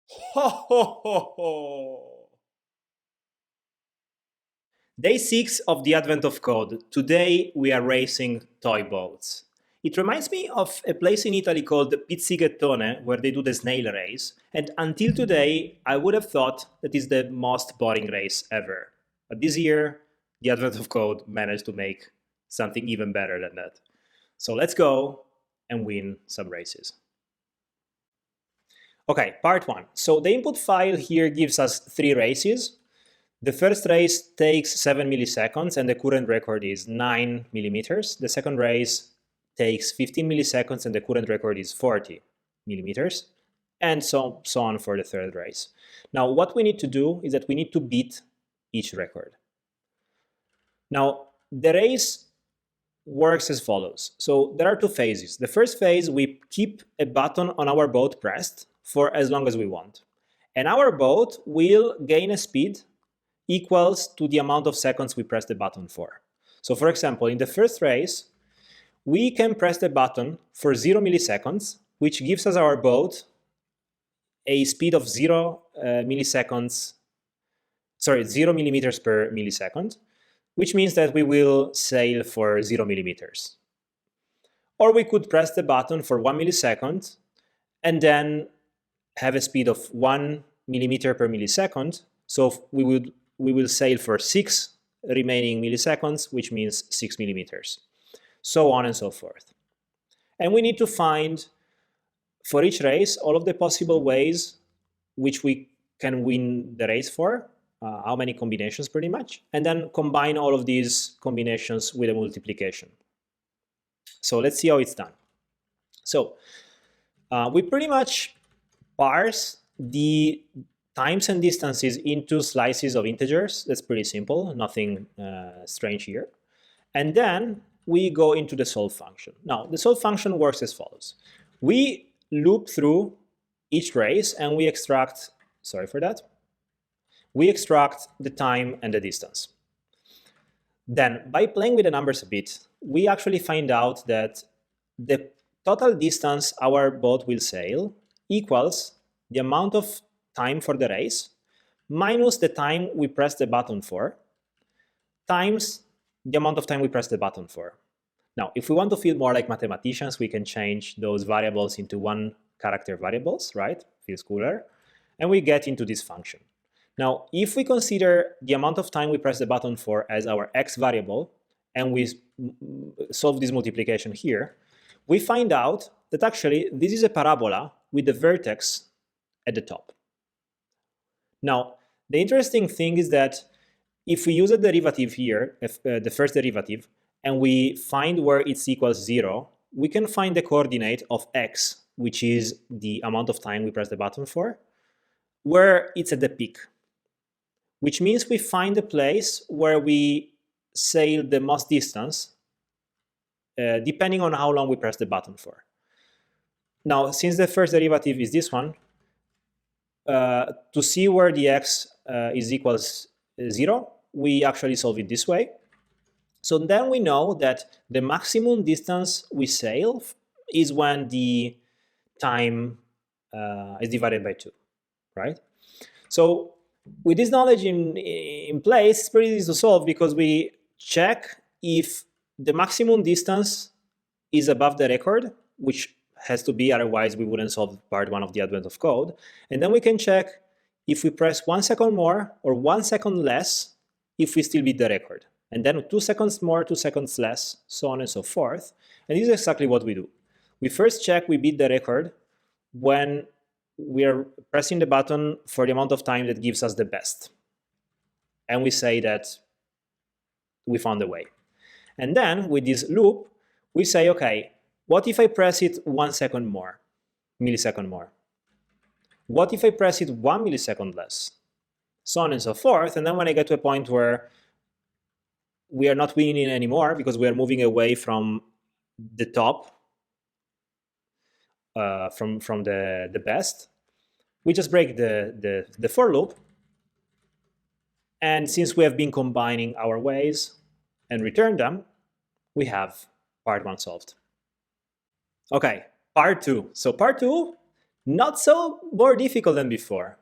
Ho, ho, ho, ho. Day 6 of the Advent of Code. Today we are racing toy boats. It reminds me of a place in Italy called Pizzighettone where they do the snail race, and until today I would have thought that is the most boring race ever. But this year, the Advent of Code managed to make something even better than that. So let's go and win some races. Okay, part 1. So the input file here gives us 3 races. The first race takes 7 milliseconds and the current record is 9 millimeters. The second race takes 15 milliseconds and the current record is 40 millimeters, and so on for the third race. Now, what we need to do is that we need to beat each record. Now, the race works as follows. So there are 2 phases. The first phase, we keep a button on our boat pressed for as long as we want. And our boat will gain a speed equals to the amount of seconds we press the button for. So for example, in the first race, we can press the button for 0 milliseconds, which gives us our boat a speed of 0 millimeters per millisecond, which means that we will sail for 0 millimeters. Or we could press the button for 1 millisecond and then have a speed of 1 millimeter per millisecond. So we will sail for 6 remaining milliseconds, which means 6 millimeters. So on and so forth. And we need to find, for each race, all of the possible ways which we can win the race for, how many combinations pretty much, and then combine all of these combinations with a multiplication. So let's see how it's done. So we pretty much parse the times and distances into slices of integers. That's pretty simple, nothing strange here. And then we go into the solve function. Now, the solve function works as follows. We loop through each race and we extract, we extract the time and the distance. Then, by playing with the numbers a bit, we actually find out that the total distance our boat will sail equals the amount of time for the race minus the time we press the button for times the amount of time we press the button for. Now, if we want to feel more like mathematicians, we can change those variables into 1-character variables, right? Feels cooler. And we get into this function. Now, if we consider the amount of time we press the button for as our x variable, and we solve this multiplication here, we find out that actually this is a parabola with the vertex at the top. Now, the interesting thing is that if we use a derivative here, the first derivative, and we find where it's equals 0, we can find the coordinate of x, which is the amount of time we press the button for, where it's at the peak, which means we find a place where we sail the most distance, depending on how long we press the button for. Now, since the first derivative is this one, to see where the x is equals 0, we actually solve it this way. So then we know that the maximum distance we sail is when the time is divided by 2, right? So with this knowledge in place, it's pretty easy to solve because we check if the maximum distance is above the record, which has to be, otherwise we wouldn't solve part 1 of the Advent of Code. And then we can check if we press 1 second more or 1 second less, if we still beat the record. And then 2 seconds more, 2 seconds less, so on and so forth. And this is exactly what we do. We first check we beat the record when we are pressing the button for the amount of time that gives us the best. And we say that we found a way. And then with this loop, we say, okay, what if I press it 1 second more, millisecond more? What if I press it 1 millisecond less? So on and so forth. And then when I get to a point where we are not winning anymore because we are moving away from the top, from the best, we just break the for loop. And since we have been combining our ways and return them, we have part 1 solved. Okay, part 2. So part 2, Not so more difficult than before,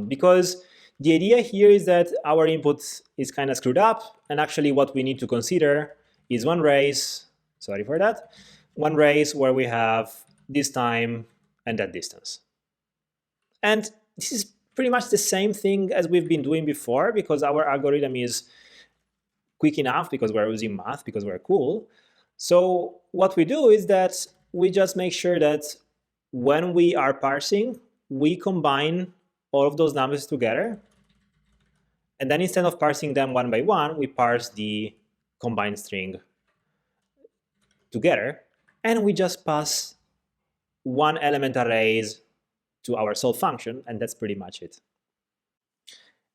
because the idea here is that our input is kind of screwed up, and actually what we need to consider is one race, sorry for that, one race where we have this time and that distance. And this is pretty much the same thing as we've been doing before, because our algorithm is quick enough, because we're using math, because we're cool. So what we do is that we just make sure that when we are parsing, we combine all of those numbers together. And then instead of parsing them one by one, we parse the combined string together. And we just pass one element arrays to our solve function. And that's pretty much it.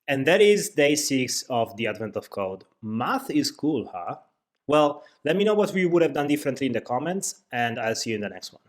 And that is day 6 of the Advent of Code. Math is cool, huh? Well, let me know what we would have done differently in the comments, and I'll see you in the next one.